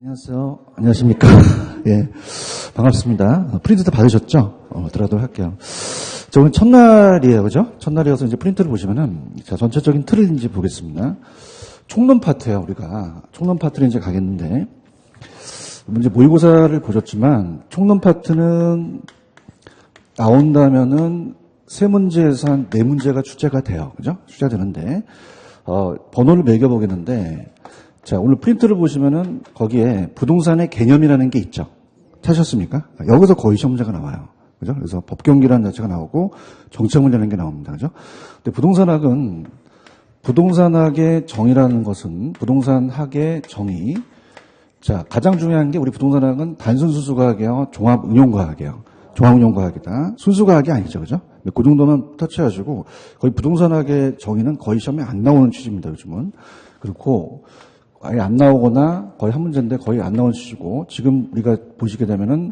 안녕하세요. 안녕하십니까. 예. 반갑습니다. 프린트 다 받으셨죠? 들어가도록 할게요. 자, 오늘 첫날이에요. 그죠? 첫날이어서 이제 프린트를 보시면은, 자, 전체적인 틀을 이제 보겠습니다. 총론 파트예요 우리가. 총론 파트를 이제 가겠는데, 이제 모의고사를 보셨지만, 총론 파트는 나온다면은, 세 문제에서 한 네 문제가 출제가 돼요. 그죠? 출제가 되는데, 번호를 매겨보겠는데, 자, 오늘 프린트를 보시면은 거기에 부동산의 개념이라는 게 있죠. 찾으셨습니까? 여기서 거의 시험 문제가 나와요. 그죠? 그래서 법경기라는 자체가 나오고 정책문제라는 게 나옵니다. 그죠? 근데 부동산학은 부동산학의 정의라는 것은 부동산학의 정의. 자, 가장 중요한 게 우리 부동산학은 단순 수수과학이에요. 종합 응용과학이에요. 종합 응용과학이다. 순수과학이 아니죠. 그죠? 그 정도만 터치하시고 거의 부동산학의 정의는 거의 시험에 안 나오는 취지입니다. 요즘은. 그렇고 아예 안 나오거나 거의 한 문제인데 거의 안 나오는 취지고 지금 우리가 보시게 되면은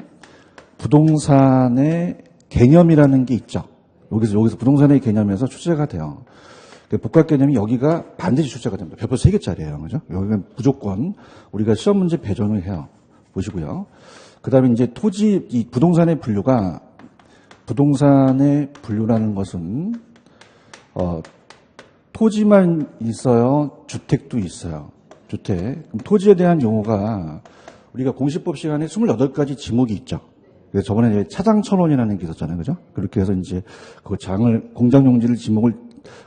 부동산의 개념이라는 게 있죠. 여기서 부동산의 개념에서 출제가 돼요. 복합 개념이 여기가 반드시 출제가 됩니다. 별표 3개짜리예요. 그죠? 여기는 무조건 우리가 시험 문제 배정을 해요. 보시고요. 그 다음에 이제 토지, 이 부동산의 분류가 부동산의 분류라는 것은, 토지만 있어요. 주택도 있어요. 주택. 그럼 토지에 대한 용어가 우리가 공시법 시간에 28가지 지목이 있죠. 그래서 저번에 이제 차장천원이라는 게 있었잖아요. 그죠? 그렇게 해서 이제 그 장을, 공장용지를 지목을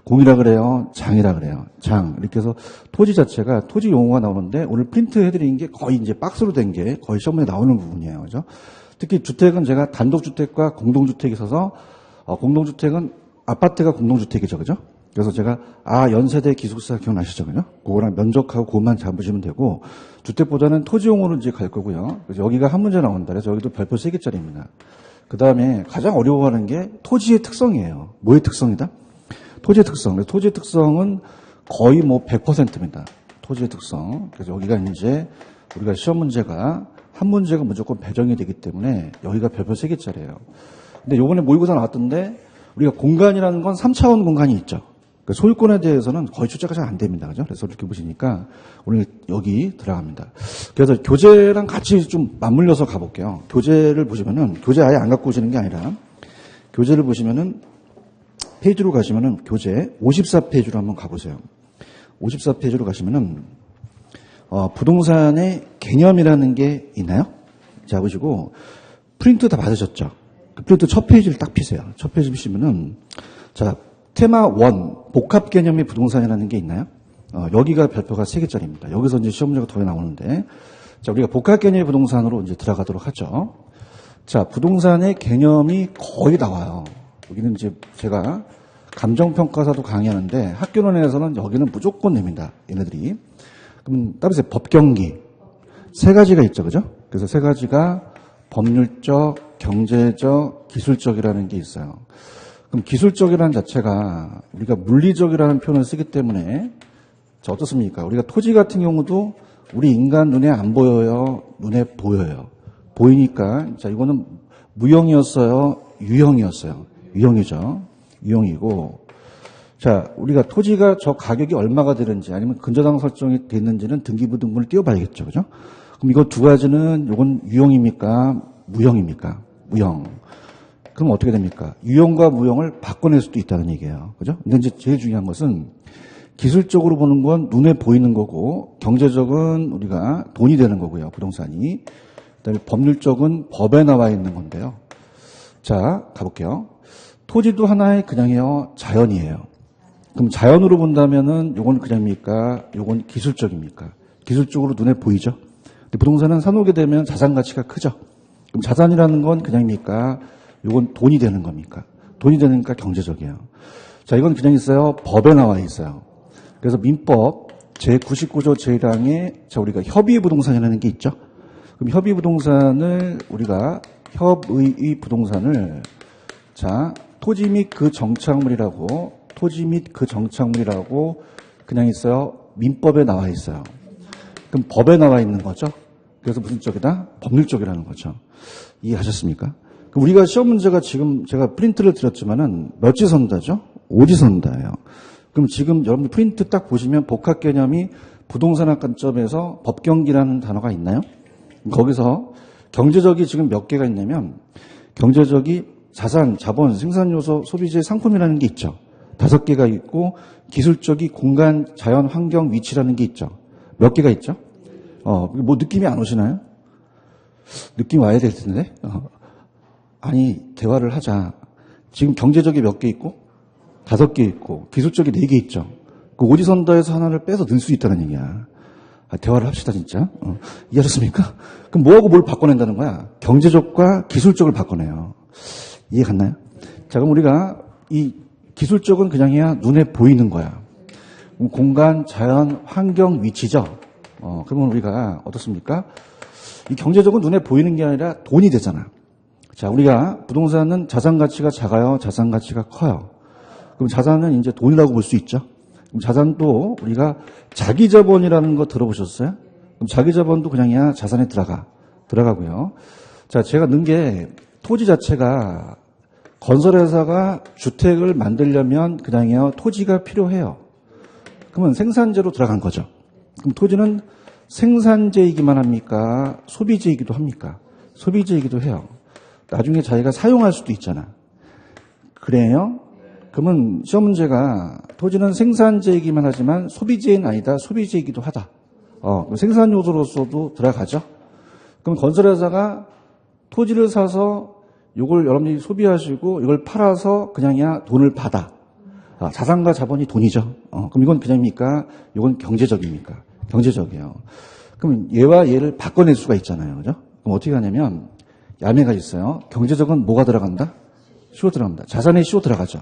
공이라 그래요. 장이라 그래요. 장. 이렇게 해서 토지 자체가 토지 용어가 나오는데 오늘 프린트 해드린 게 거의 이제 박스로 된 게 거의 시험에 나오는 부분이에요. 그죠? 특히 주택은 제가 단독주택과 공동주택이 있어서, 공동주택은 아파트가 공동주택이죠. 그죠? 그래서 제가, 연세대 기숙사 기억나시죠? 그죠? 그거랑 면적하고 그것만 잡으시면 되고, 주택보다는 토지용어로 이제 갈 거고요. 그래서 여기가 한 문제 나온다. 그래서 여기도 별표 3개짜리입니다. 그 다음에 가장 어려워하는 게 토지의 특성이에요. 뭐의 특성이다? 토지의 특성. 그래서 토지의 특성은 거의 뭐 100%입니다. 토지의 특성. 그래서 여기가 이제 우리가 시험 문제가 한 문제가 무조건 배정이 되기 때문에 여기가 별표 3개짜리예요. 근데 요번에 모의고사 나왔던데 우리가 공간이라는 건 3차원 공간이 있죠. 소유권에 대해서는 거의 출제가 잘 안 됩니다. 그죠? 그래서 이렇게 보시니까 오늘 여기 들어갑니다. 그래서 교재랑 같이 좀 맞물려서 가볼게요. 교재를 보시면은, 교재 아예 안 갖고 오시는 게 아니라, 교재를 보시면은, 페이지로 가시면은, 교재 54페이지로 한번 가보세요. 54페이지로 가시면은, 부동산의 개념이라는 게 있나요? 자, 보시고, 프린트 다 받으셨죠? 그 프린트 첫 페이지를 딱 피세요. 첫 페이지 피시면은, 자, 테마 1, 복합 개념의 부동산이라는 게 있나요? 여기가 별표가 3개짜리입니다. 여기서 이제 시험 문제가 더 나오는데, 자, 우리가 복합 개념의 부동산으로 이제 들어가도록 하죠. 자, 부동산의 개념이 거의 나와요. 여기는 이제 제가 감정평가사도 강의하는데 학교론에서는 여기는 무조건 냅니다. 얘네들이. 그럼 따라서 법경기. 3가지가 있죠. 그죠? 그래서 3가지가 법률적, 경제적, 기술적이라는 게 있어요. 그럼 기술적이라는 자체가 우리가 물리적이라는 표현을 쓰기 때문에 자, 어떻습니까? 우리가 토지 같은 경우도 우리 인간 눈에 안 보여요? 눈에 보여요. 보이니까 자, 이거는 무형이었어요? 유형이었어요? 유형이죠. 유형이고 자, 우리가 토지가 저 가격이 얼마가 되는지 아니면 근저당 설정이 됐는지는 등기부등본을 띄워봐야겠죠. 그죠? 그럼 이거 두 가지는 이건 유형입니까? 무형입니까? 무형. 그럼 어떻게 됩니까? 유형과 무형을 바꿔낼 수도 있다는 얘기예요. 그죠? 근데 이제 제일 중요한 것은 기술적으로 보는 건 눈에 보이는 거고 경제적은 우리가 돈이 되는 거고요. 부동산이. 그다음에 법률적은 법에 나와 있는 건데요. 자, 가볼게요. 토지도 하나의 그냥이요. 자연이에요. 그럼 자연으로 본다면은 요건 그냥입니까? 요건 기술적입니까? 기술적으로 눈에 보이죠? 근데 부동산은 사놓게 되면 자산 가치가 크죠? 그럼 자산이라는 건 그냥입니까? 요건 돈이 되는 겁니까? 돈이 되니까 경제적이에요. 자, 이건 그냥 있어요. 법에 나와 있어요. 그래서 민법 제99조 제1항에 자, 우리가 협의 부동산이라는 게 있죠. 그럼 협의 부동산을 우리가 협의의 부동산을 자, 토지 및 그 정착물이라고 그냥 있어요. 민법에 나와 있어요. 그럼 법에 나와 있는 거죠. 그래서 무슨 쪽이다? 법률적이라는 거죠. 이해하셨습니까? 그럼 우리가 시험 문제가 지금 제가 프린트를 드렸지만은 몇지선다죠? 오지선다예요. 그럼 지금 여러분 프린트 딱 보시면 복합 개념이 부동산학 관점에서 법경기라는 단어가 있나요? 거기서 경제적이 지금 몇 개가 있냐면 경제적이 자산, 자본, 생산요소, 소비재, 상품이라는 게 있죠. 5개가 있고 기술적이 공간, 자연, 환경, 위치라는 게 있죠. 몇 개가 있죠? 뭐 느낌이 안 오시나요? 느낌 와야 될 텐데. 아니, 대화를 하자. 지금 경제적이 몇 개 있고 5개 있고 기술적이 4개 있죠. 그 오지선다에서 하나를 빼서 넣을 수 있다는 얘기야. 대화를 합시다 진짜. 이해하셨습니까? 그럼 뭐하고 뭘 바꿔낸다는 거야? 경제적과 기술적을 바꿔내요. 이해 갔나요? 자, 그럼 우리가 이 기술적은 그냥 해야 눈에 보이는 거야. 공간, 자연, 환경, 위치죠. 그러면 우리가 어떻습니까? 이 경제적은 눈에 보이는 게 아니라 돈이 되잖아. 자, 우리가 부동산은 자산 가치가 작아요, 자산 가치가 커요. 그럼 자산은 이제 돈이라고 볼 수 있죠. 그럼 자산도 우리가 자기 자본이라는 거 들어보셨어요? 그럼 자기 자본도 그냥이야 자산에 들어가고요. 자, 제가 넣은 게 토지 자체가 건설회사가 주택을 만들려면 그냥이요 토지가 필요해요. 그러면 생산재로 들어간 거죠. 그럼 토지는 생산재이기만 합니까? 소비재이기도 합니까? 소비재이기도 해요. 나중에 자기가 사용할 수도 있잖아. 그래요? 그러면 시험 문제가 토지는 생산재이기만 하지만 소비재는 아니다. 소비재이기도 하다. 생산 요소로서도 들어가죠. 그럼 건설회사가 토지를 사서 이걸 여러분들이 소비하시고 이걸 팔아서 그냥이야 돈을 받아. 자산과 자본이 돈이죠. 그럼 이건 그냥입니까? 이건 경제적입니까? 경제적이에요. 그럼 얘와 얘를 바꿔낼 수가 있잖아요. 그죠? 그럼 어떻게 하냐면 야매가 있어요. 경제적은 뭐가 들어간다? 시효 들어간다. 자산에 시효 들어가죠.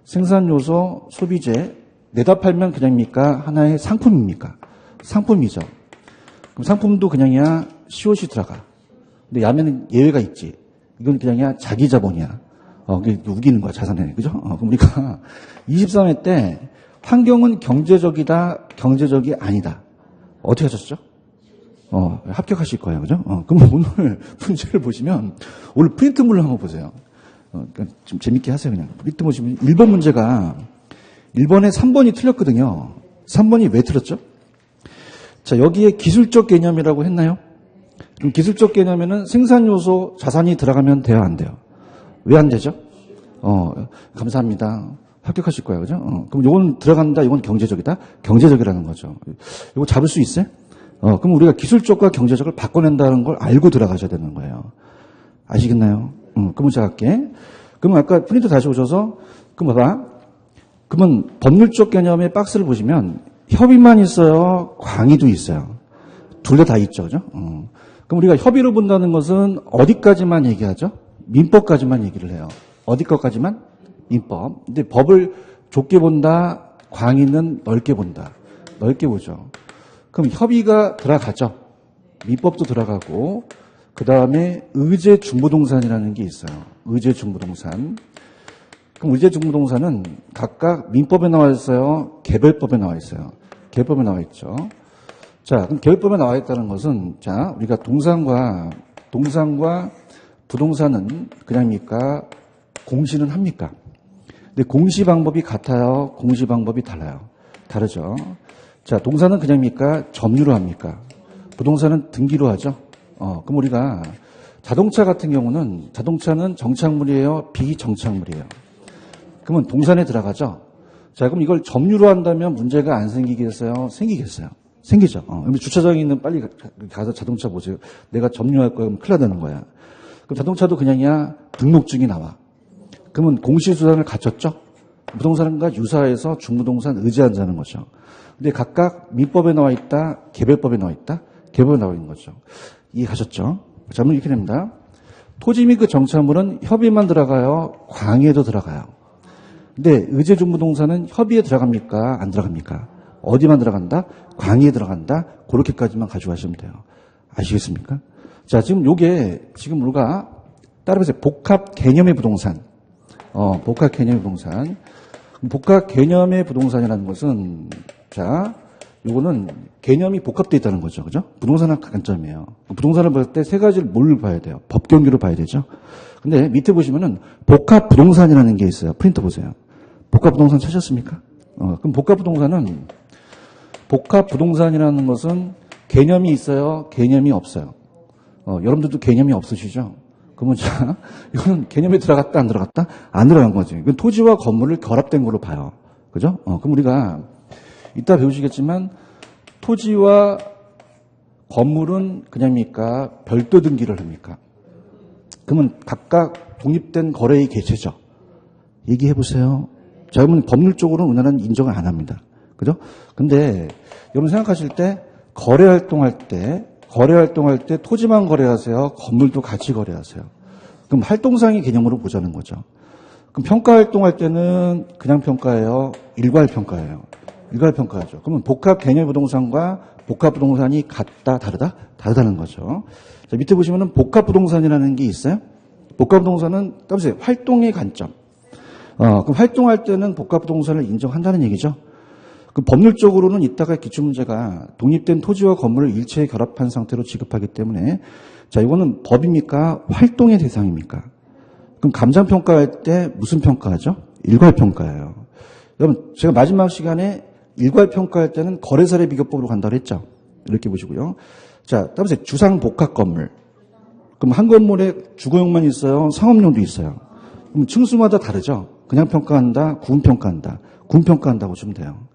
생산 요소, 소비재, 내다 팔면 그냥입니까? 하나의 상품입니까? 상품이죠. 그럼 상품도 그냥이야 시옷이 들어가. 근데 야매는 예외가 있지. 이건 그냥이야 자기 자본이야. 그게 우기는 거야 자산에. 그죠? 그럼 우리가 23회 때 환경은 경제적이다, 경제적이 아니다. 어떻게 하셨죠? 합격하실 거예요. 그죠? 그럼 오늘 문제를 보시면 오늘 프린트물을 한번 보세요. 그러니까 좀 재밌게 하세요. 그냥 프린트 보시면 1번 문제가 1번에 3번이 틀렸거든요. 3번이 왜 틀렸죠? 자, 여기에 기술적 개념이라고 했나요? 그럼 기술적 개념에는 생산 요소 자산이 들어가면 돼요, 안 돼요? 왜 안 되죠? 감사합니다. 합격하실 거예요. 그죠? 그럼 요건 들어간다, 이건 경제적이다? 경제적이라는 거죠. 이거 잡을 수 있어요? 그럼 우리가 기술적과 경제적을 바꿔낸다는 걸 알고 들어가셔야 되는 거예요. 아시겠나요? 그럼 제가 할게. 그럼 아까 프린트 다시 오셔서, 그럼 봐봐. 그러면 법률적 개념의 박스를 보시면 협의만 있어요? 광의도 있어요? 둘 다 있죠. 그죠? 그럼 우리가 협의를 본다는 것은 어디까지만 얘기하죠? 민법까지만 얘기를 해요. 어디 것까지만? 민법. 근데 법을 좁게 본다, 광의는 넓게 본다. 넓게 보죠. 그럼 협의가 들어가죠. 민법도 들어가고, 그 다음에 의제 중부동산이라는 게 있어요. 의제 중부동산. 그럼 의제 중부동산은 각각 민법에 나와 있어요. 개별법에 나와 있어요. 개별법에 나와 있죠. 자, 그럼 개별법에 나와 있다는 것은, 자, 우리가 동산과 부동산은 그냥입니까? 공시는 합니까? 근데 공시 방법이 같아요? 공시 방법이 달라요? 다르죠. 자, 동산은 그냥입니까? 점유로 합니까? 부동산은 등기로 하죠. 그럼 우리가 자동차 같은 경우는 자동차는 정착물이에요? 비정착물이에요? 그러면 동산에 들어가죠. 자, 그럼 이걸 점유로 한다면 문제가 안 생기겠어요? 생기겠어요? 생기죠. 근데 주차장에 있는 빨리 가서 자동차 보세요. 내가 점유할 거야. 그럼 큰일 나는 거야. 그럼 자동차도 그냥이야 등록증이 나와. 그러면 공시수단을 갖췄죠. 부동산과 유사해서 중부동산 의지한다는 거죠. 근데 각각 민법에 나와 있다, 개별법에 나와 있다, 개별법에 나와 있는 거죠. 이해하셨죠? 자, 그럼 이렇게 됩니다. 토지 및 그 정착물은 협의만 들어가요, 광의에도 들어가요. 근데 의제 중부동산은 협의에 들어갑니까? 안 들어갑니까? 어디만 들어간다? 광의에 들어간다? 그렇게까지만 가져가시면 돼요. 아시겠습니까? 자, 지금 요게, 지금 우리가 따라해보세요. 복합 개념의 부동산. 복합 개념의 부동산. 복합 개념의 부동산이라는 것은, 자, 요거는 개념이 복합되어 있다는 거죠. 그죠? 부동산학 관점이에요. 부동산을 볼 때 세 가지를 뭘 봐야 돼요? 법경기로 봐야 되죠. 근데 밑에 보시면은 복합 부동산이라는 게 있어요. 프린트 보세요. 복합 부동산 찾으셨습니까? 그럼 복합 부동산은 복합 부동산이라는 것은 개념이 있어요? 개념이 없어요? 여러분들도 개념이 없으시죠? 그러면 자, 이거는 개념에 들어갔다, 안 들어갔다? 안 들어간 거죠. 이건 토지와 건물을 결합된 걸로 봐요. 그죠? 그럼 우리가 이따 배우시겠지만 토지와 건물은 그냥입니까? 별도 등기를 합니까? 그러면 각각 독립된 거래의 개체죠. 얘기해 보세요. 자, 그러면 법률적으로는 우리나라는 인정을 안 합니다. 그죠? 근데 여러분 생각하실 때 거래 활동할 때 토지만 거래하세요? 건물도 같이 거래하세요? 그럼 활동상의 개념으로 보자는 거죠. 그럼 평가 활동할 때는 그냥 평가예요? 일괄 평가예요? 일괄 평가하죠. 그러면 복합 개념 부동산과 복합 부동산이 같다, 다르다? 다르다는 거죠. 자, 밑에 보시면은 복합 부동산이라는 게 있어요. 복합 부동산은 따보세요. 활동의 관점. 그럼 활동할 때는 복합 부동산을 인정한다는 얘기죠. 그 법률적으로는 이따가 기출문제가 독립된 토지와 건물을 일체에 결합한 상태로 취급하기 때문에 자, 이거는 법입니까? 활동의 대상입니까? 그럼 감정평가할 때 무슨 평가하죠? 일괄평가예요. 여러분, 제가 마지막 시간에 일괄평가할 때는 거래사례 비교법으로 간다고 했죠. 이렇게 보시고요. 자, 따보세요. 주상복합 건물. 그럼 한 건물에 주거용만 있어요? 상업용도 있어요. 그럼 층수마다 다르죠? 그냥 평가한다, 구분평가한다. 구분평가한다고 보시면 돼요.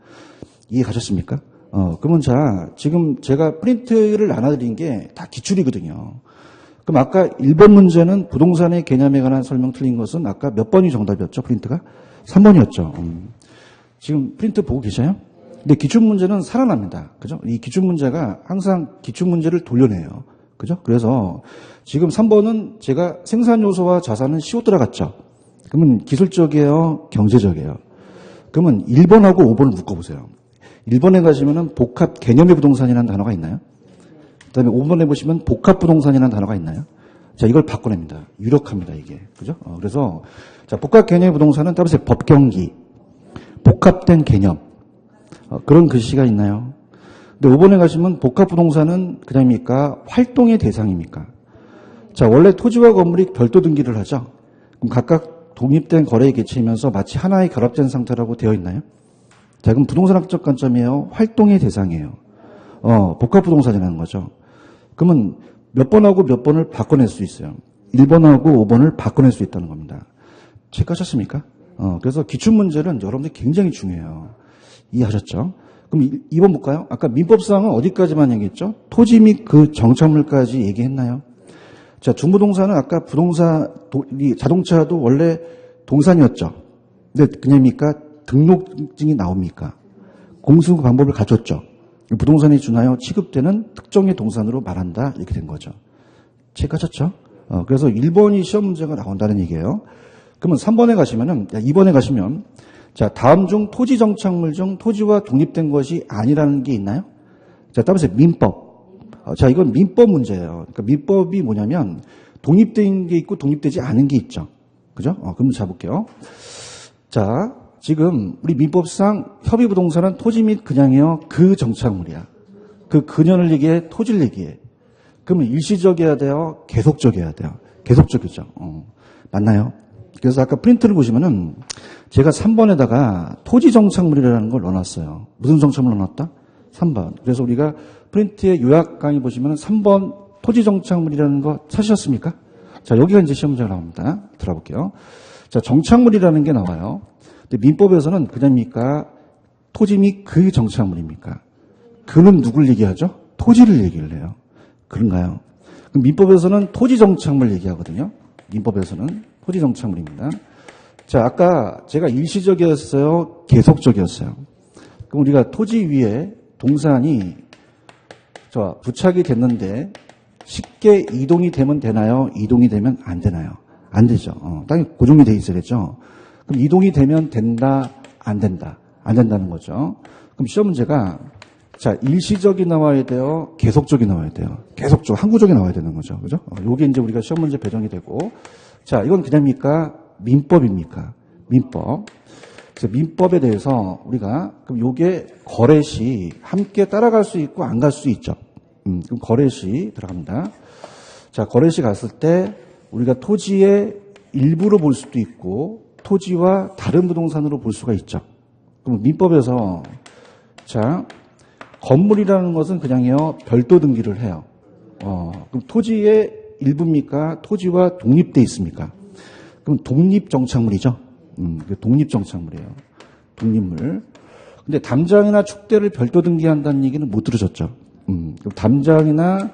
이해 가셨습니까? 그러면 자, 지금 제가 프린트를 나눠드린 게 다 기출이거든요. 그럼 아까 1번 문제는 부동산의 개념에 관한 설명 틀린 것은 아까 몇 번이 정답이었죠? 프린트가? 3번이었죠. 지금 프린트 보고 계셔요? 근데 기출문제는 살아납니다. 그죠? 이 기출문제가 항상 기출문제를 돌려내요. 그죠? 그래서 지금 3번은 제가 생산요소와 자산은 씌워 들어갔죠. 그러면 기술적이에요? 경제적이에요? 그러면 1번하고 5번을 묶어보세요. 1번에 가시면은 복합 개념의 부동산이라는 단어가 있나요? 그 다음에 5번에 보시면 복합 부동산이라는 단어가 있나요? 자, 이걸 바꿔냅니다. 유력합니다, 이게. 그죠? 그래서, 자, 복합 개념의 부동산은 따라서 법경기, 복합된 개념, 그런 글씨가 있나요? 근데 5번에 가시면 복합 부동산은 그냥입니까? 활동의 대상입니까? 자, 원래 토지와 건물이 별도 등기를 하죠? 그럼 각각 독립된 거래의 개체이면서 마치 하나의 결합된 상태라고 되어 있나요? 자, 그럼 부동산학적 관점이에요? 활동의 대상이에요? 복합 부동산이라는 거죠. 그러면 몇 번하고 몇 번을 바꿔낼 수 있어요. 1번하고 5번을 바꿔낼 수 있다는 겁니다. 체크하셨습니까? 그래서 기출문제는 여러분들이 굉장히 중요해요. 이해하셨죠? 그럼 2번 볼까요? 아까 민법상은 어디까지만 얘기했죠? 토지 및 그 정착물까지 얘기했나요? 자, 중부동산은 아까 자동차도 원래 동산이었죠. 근데 그냥입니까? 등록증이 나옵니까? 공수 방법을 갖췄죠. 부동산이 주나요? 취급되는 특정의 동산으로 말한다. 이렇게 된 거죠. 체크하셨죠? 그래서 1번이 시험 문제가 나온다는 얘기예요. 그러면 3번에 가시면은, 2번에 가시면, 자, 다음 중 토지 정착물 중 토지와 독립된 것이 아니라는 게 있나요? 자, 따라서 민법. 자, 이건 민법 문제예요. 그러니까 민법이 뭐냐면, 독립된 게 있고 독립되지 않은 게 있죠. 그죠? 그럼 잡을게요. 자, 지금 우리 민법상 협의부동산은 토지 및 그냥이요. 그 정착물이야. 그 근현을 얘기해, 토지를 얘기해. 그러면 일시적이어야 돼요? 계속적이어야 돼요? 계속적이죠. 맞나요? 그래서 아까 프린트를 보시면은 제가 3번에다가 토지 정착물이라는 걸 넣어놨어요. 무슨 정착물 넣어놨다? 3번. 그래서 우리가 프린트의 요약 강의 보시면은 3번 토지 정착물이라는 거 찾으셨습니까? 자, 여기가 이제 시험 문제가 나옵니다. 들어볼게요. 자, 정착물이라는 게 나와요. 근데 민법에서는 그냥입니까? 토지 및 그 정착물입니까? 그는 누굴 얘기하죠? 토지를 얘기를 해요. 그런가요? 그럼 민법에서는 토지 정착물 얘기하거든요. 민법에서는 토지 정착물입니다. 자, 아까 제가 일시적이었어요? 계속적이었어요? 그럼 우리가 토지 위에 동산이 부착이 됐는데 쉽게 이동이 되면 되나요? 이동이 되면 안 되나요? 안 되죠. 땅이 고정이 돼 있어야겠죠. 그럼 이동이 되면 된다, 안 된다? 안 된다는 거죠. 그럼 시험 문제가 자, 일시적이 나와야 돼요? 계속적이 나와야 돼요? 계속적, 항구적이 나와야 되는 거죠. 그죠? 요게 이제 우리가 시험 문제 배정이 되고 자, 이건 그냥입니까? 민법입니까? 민법. 그래서 민법에 대해서 우리가 그럼 요게 거래 시 함께 따라갈 수 있고 안 갈 수 있죠. 그럼 거래 시 들어갑니다. 자, 거래 시 갔을 때 우리가 토지의 일부로 볼 수도 있고 토지와 다른 부동산으로 볼 수가 있죠. 그럼 민법에서 자, 건물이라는 것은 그냥요, 별도 등기를 해요. 그럼 토지의 일부입니까? 토지와 독립돼 있습니까? 그럼 독립정착물이죠. 독립정착물이에요. 독립물. 근데 담장이나 축대를 별도 등기한다는 얘기는 못 들으셨죠? 그럼 담장이나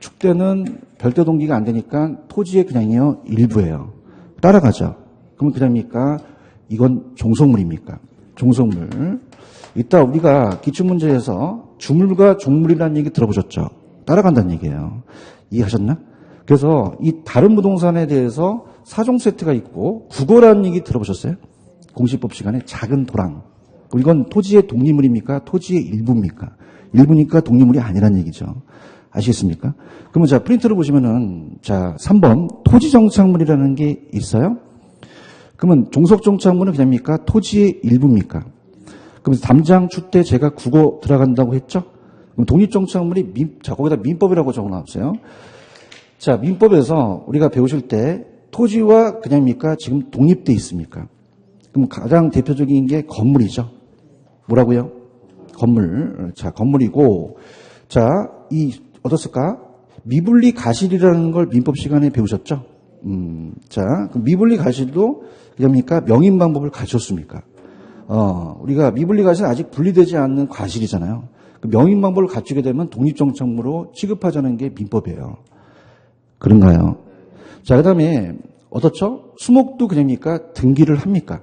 축대는 별도 등기가 안 되니까 토지의 그냥요, 일부예요. 따라가죠. 그러면 그냥입니까? 이건 종속물입니까? 종속물. 이따 우리가 기출문제에서 주물과 종물이라는 얘기 들어보셨죠? 따라간다는 얘기예요. 이해하셨나? 그래서 이 다른 부동산에 대해서 사종 세트가 있고 국어라는 얘기 들어보셨어요? 공시법 시간에 작은 도랑. 이건 토지의 독립물입니까? 토지의 일부입니까? 일부니까 독립물이 아니란 얘기죠. 아시겠습니까? 그러면 자, 프린트를 보시면은 자, 3번 토지정착물이라는 게 있어요? 그러면 종속정착물은 그냥입니까? 토지의 일부입니까? 그럼 담장, 축대 제가 국어 들어간다고 했죠? 그럼 독립정착물이 자, 거기다 민법이라고 적어놨어요. 자, 민법에서 우리가 배우실 때 토지와 그냥입니까? 지금 독립돼 있습니까? 그럼 가장 대표적인 게 건물이죠. 뭐라고요? 건물. 자, 건물이고, 자, 어떻습니까? 미분리 가실이라는 걸 민법 시간에 배우셨죠? 자, 그럼 미분리 가실도 그냥입니까? 명인 방법을 가르쳤습니까? 우리가 미분리 가실은 아직 분리되지 않는 과실이잖아요. 그 명인 방법을 갖추게 되면 독립정착물로 취급하자는 게 민법이에요. 그런가요? 자, 그 다음에 어떻죠? 수목도 그냥입니까? 등기를 합니까?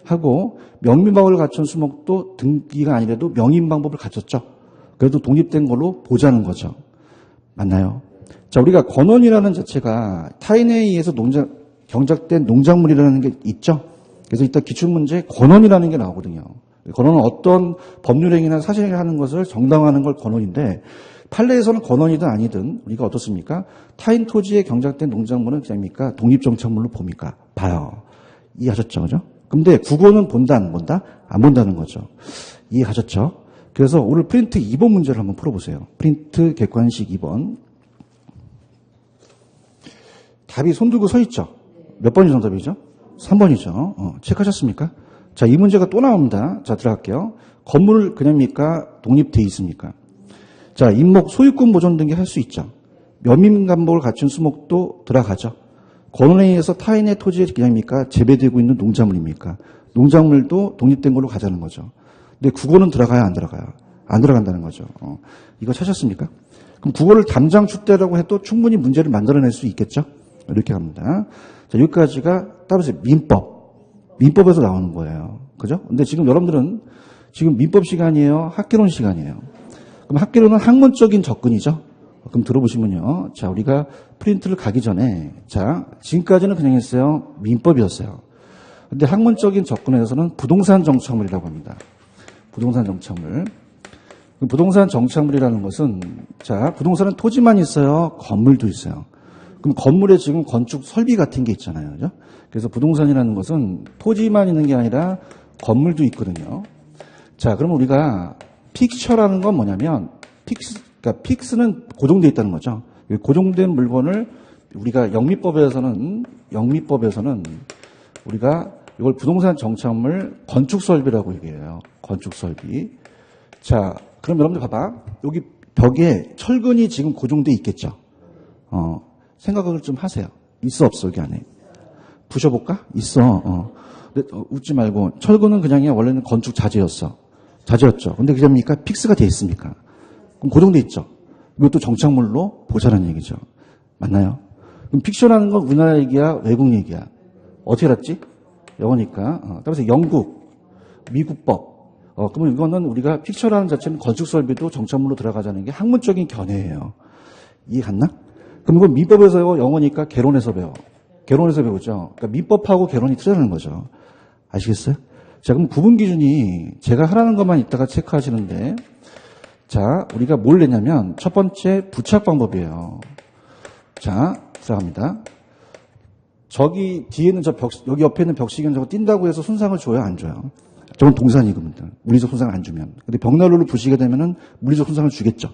하고 명민방법을 갖춘 수목도 등기가 아니라도 명인 방법을 갖췄죠. 그래도 독립된 걸로 보자는 거죠. 맞나요? 자, 우리가 권원이라는 자체가 타인에 의해서 경작된 농작물이라는 게 있죠. 그래서 이따 기출문제에 권원이라는 게 나오거든요. 권원은 어떤 법률행위나 사실행위를 하는 것을 정당화하는 걸 권원인데 판례에서는 권원이든 아니든 우리가 어떻습니까? 타인 토지에 경작된 농작물은 그냥입니까? 독립정착물로 봅니까? 봐요. 이해하셨죠? 그죠? 근데 국어는 본다, 안 본다? 안 본다는 거죠. 이해하셨죠? 그래서 오늘 프린트 2번 문제를 한번 풀어보세요. 프린트 객관식 2번. 답이 손 들고 서 있죠? 몇 번이 정답이죠? 3번이죠. 체크하셨습니까? 자, 이 문제가 또 나옵니다. 자, 들어갈게요. 건물 그냥입니까? 독립돼 있습니까? 자, 임목, 소유권 보존 등기 할 수 있죠. 면민감목을 갖춘 수목도 들어가죠. 권원에 의해서 타인의 토지에 그냥입니까? 재배되고 있는 농작물입니까? 농작물도 독립된 걸로 가자는 거죠. 근데 국어는 들어가야 안 들어가요? 안 들어간다는 거죠. 이거 찾았습니까? 그럼 국어를 담장 축대라고 해도 충분히 문제를 만들어낼 수 있겠죠? 이렇게 합니다. 자, 여기까지가 따라서 민법에서 나오는 거예요. 그죠? 근데 지금 여러분들은 지금 민법 시간이에요? 학개론 시간이에요? 그럼 학개론은 학문적인 접근이죠? 그럼 들어보시면요. 자, 우리가 프린트를 가기 전에, 자, 지금까지는 그냥 했어요. 민법이었어요. 근데 학문적인 접근에서는 부동산 정착물이라고 합니다. 부동산 정착물. 부동산 정착물이라는 것은, 자, 부동산은 토지만 있어요? 건물도 있어요. 그럼 건물에 지금 건축 설비 같은 게 있잖아요. 그죠? 그래서 부동산이라는 것은 토지만 있는 게 아니라 건물도 있거든요. 자, 그럼 우리가 픽처라는 건 뭐냐면, 그러니까 픽스는 고정되어 있다는 거죠. 고정된 물건을 우리가 영미법에서는 우리가 이걸 부동산 정착물 건축설비라고 얘기해요. 건축설비. 자, 그럼 여러분들 봐봐. 여기 벽에 철근이 지금 고정되어 있겠죠. 생각을 좀 하세요. 있어 없어 여기 안에. 부셔볼까? 있어. 근데 웃지 말고 철근은 그냥 원래는 건축 자재였죠. 근데 그럽니까? 픽스가 되어 있습니까? 그럼 고정돼 있죠. 이것도 정착물로 보자는 얘기죠. 맞나요? 그럼 픽션하는 건 우리나라 얘기야, 외국 얘기야? 어떻게 알았지? 영어니까. 따라서 영국, 미국법. 그러면 이거는 우리가 픽션하는 자체는 건축 설비도 정착물로 들어가자는 게 학문적인 견해예요. 이해 갔나? 그럼 이건 민법에서 영어니까 개론에서 배워. 개론에서 배우죠. 그러니까 민법하고 개론이 틀리다는 거죠. 아시겠어요? 자, 그럼 구분 기준이 제가 하라는 것만 이따가 체크하시는데, 자, 우리가 뭘 냈냐면 첫 번째 부착 방법이에요. 자, 들어갑니다. 저기 뒤에는 여기 옆에 있는 벽시계는 저거 뛴다고 해서 손상을 줘요, 안 줘요? 저건 동산이거든요. 물리적 손상을 안 주면. 근데 벽난로를 부시게 되면은 물리적 손상을 주겠죠.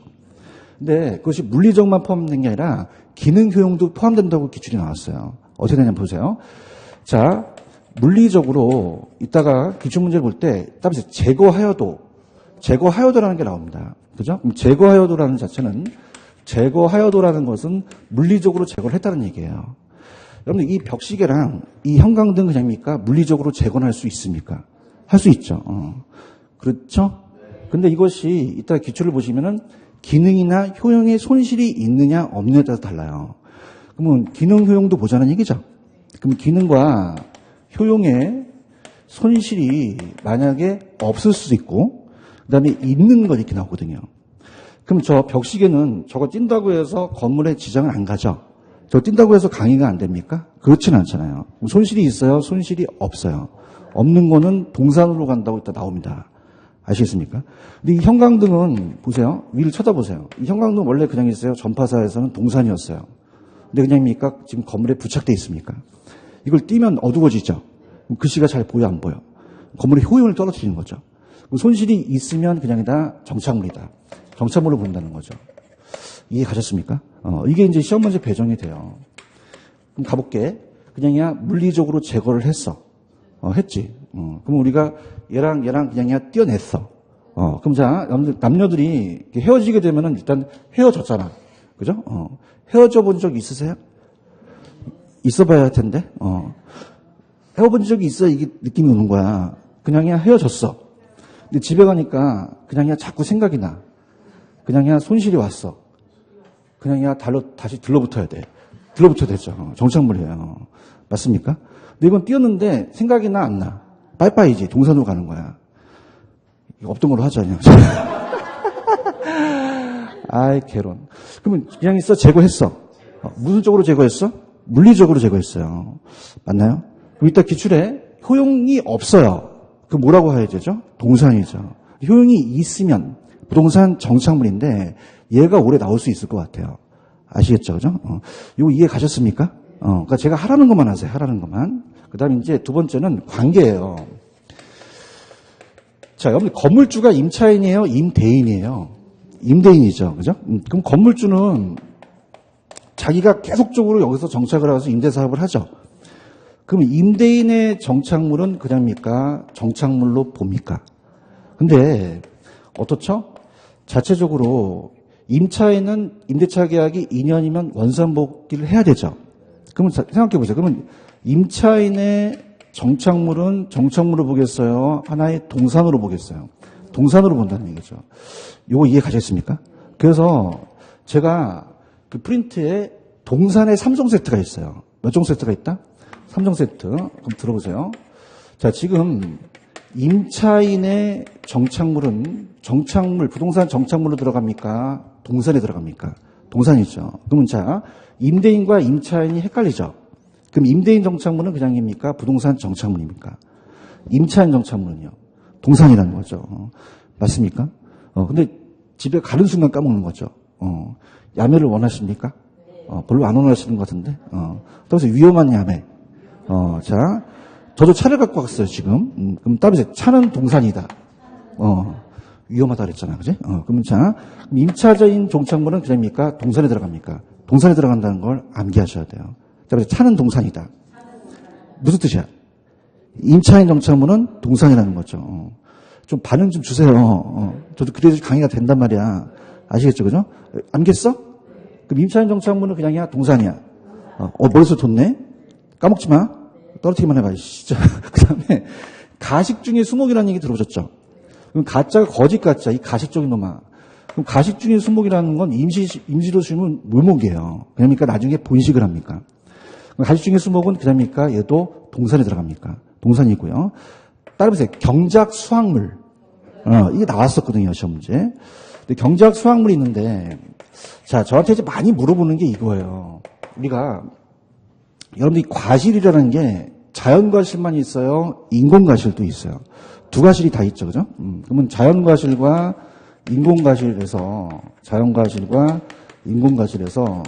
근데 그것이 물리적만 포함된 게 아니라 기능 효용도 포함된다고 기준이 나왔어요. 어떻게 되냐면 보세요. 자, 물리적으로 이따가 기출문제를 볼 때 따라서 제거하여도 제거하여도라는 게 나옵니다. 그죠? 그럼 제거하여도라는 자체는 제거하여도라는 것은 물리적으로 제거를 했다는 얘기예요. 여러분들 이 벽시계랑 이 형광등 그냥입니까? 물리적으로 제거는 할 수 있습니까? 할 수 있죠. 그렇죠? 근데 이것이 이따 기초를 보시면은 기능이나 효용에 손실이 있느냐 없느냐에 따라서 달라요. 그러면 기능 효용도 보자는 얘기죠. 그럼 기능과 효용에 손실이 만약에 없을 수도 있고 그다음에 있는 것 이렇게 나오거든요. 그럼 저 벽시계는 저거 뛴다고 해서 건물에 지장은 안 가죠. 저 뛴다고 해서 강의가 안 됩니까? 그렇지는 않잖아요. 손실이 있어요? 손실이 없어요. 없는 거는 동산으로 간다고 이따 나옵니다. 아시겠습니까? 근데 이 형광등은 보세요. 위를 쳐다보세요. 이 형광등 원래 그냥 있어요. 전파사에서는 동산이었어요. 근데 그냥입니까? 지금 건물에 부착돼 있습니까? 이걸 띄면 어두워지죠. 글씨가 잘 보여 안 보여? 건물의 효용을 떨어뜨리는 거죠. 손실이 있으면 그냥 다 정착물이다. 정착물로 본다는 거죠. 이해 가셨습니까? 이게 이제 시험 문제 배정이 돼요. 그럼 가볼게. 그냥이야 물리적으로 제거를 했어. 했지. 그럼 우리가 얘랑 그냥이야 띄어냈어. 그럼 자, 남녀들이 헤어지게 되면은 일단 헤어졌잖아. 그죠? 헤어져 본 적 있으세요? 있어 봐야 할 텐데. 헤어본 적이 있어야 이게 느낌이 오는 거야. 그냥이야 헤어졌어. 근데 집에 가니까 그냥이야 자꾸 생각이 나. 그냥이야 손실이 왔어. 그냥이야 다시 들러붙어야 돼. 들러붙어야 되죠. 정착물이에요. 맞습니까? 근데 이건 띄었는데 생각이 나 안 나? 빠이빠이지. 동산으로 가는 거야. 이거 없던 걸로 하자 그냥. 아이 개론. 그러면 그냥 있어 제거했어. 무슨 쪽으로 제거했어? 물리적으로 제거했어요. 맞나요? 그럼 이따 기출에 효용이 없어요. 그 뭐라고 해야 되죠? 동산이죠. 효용이 있으면 부동산 정착물인데 얘가 올해 나올 수 있을 것 같아요. 아시겠죠? 그죠? 이거 이해 가셨습니까? 그러니까 제가 하라는 것만 하세요. 하라는 것만. 그 다음에 이제 두 번째는 관계예요. 자, 여러분 건물주가 임차인이에요? 임대인이에요? 임대인이죠. 그죠? 그럼 건물주는 자기가 계속적으로 여기서 정착을 하면서 임대사업을 하죠. 그럼 임대인의 정착물은 그냥입니까? 정착물로 봅니까? 근데 어떻죠? 자체적으로 임차인은 임대차 계약이 2년이면 원산복귀를 해야 되죠. 그러면 생각해 보세요. 그러면 임차인의 정착물은 정착물로 보겠어요? 하나의 동산으로 보겠어요? 동산으로 본다는 얘기죠. 이거 이해 가셨습니까? 그래서 제가 그 프린트에 동산의 3종 세트가 있어요. 몇 종 세트가 있다? 3종 세트. 그럼 들어보세요. 자, 지금 임차인의 정착물은 정착물, 부동산 정착물로 들어갑니까? 동산에 들어갑니까? 동산이죠. 그러면 자, 임대인과 임차인이 헷갈리죠. 그럼 임대인 정착물은 그냥입니까? 부동산 정착물입니까? 임차인 정착물은요? 동산이라는 거죠. 맞습니까? 근데 집에 가는 순간 까먹는 거죠. 야매를 원하십니까? 별로 안 원하시는 것 같은데. 그래서 위험한 야매. 자, 저도 차를 갖고 왔어요, 지금. 그럼 따르세요. 차는 동산이다. 위험하다 그랬잖아, 그지? 그러면 자, 임차자인 정착물은 그냥입니까? 동산에 들어갑니까? 동산에 들어간다는 걸 암기하셔야 돼요. 자, 그래서 차는 동산이다. 무슨 뜻이야? 임차인 정착물은 동산이라는 거죠. 좀 반응 좀 주세요. 저도 그래야지 강의가 된단 말이야. 아시겠죠, 그죠? 암겠어? 그럼 임차인 정착물은 그냥이야, 동산이야. 머릿속 돋네? 까먹지 마. 떨어뜨리기만 해봐, 진짜. 그 다음에, 가식 중에 수목이라는 얘기 들어보셨죠? 그럼 가짜가 거짓 가짜, 이 가식적인 놈아. 그럼 가식 중에 수목이라는 건 임시로 쓰면 물목이에요. 그러니까 나중에 본식을 합니까? 그럼 가식 중에 수목은 그럽니까? 얘도 동산에 들어갑니까? 동산이고요. 따라보세요. 경작 수확물. 이게 나왔었거든요, 시험 문제. 근데 경작 수확물이 있는데, 자, 저한테 이제 많이 물어보는 게 이거예요. 우리가, 여러분들이 과실이라는 게 자연과실만 있어요? 인공과실도 있어요. 두 과실이 다 있죠, 그죠? 그러면 자연과실과 인공과실에서, 자연과실과 인공과실에서,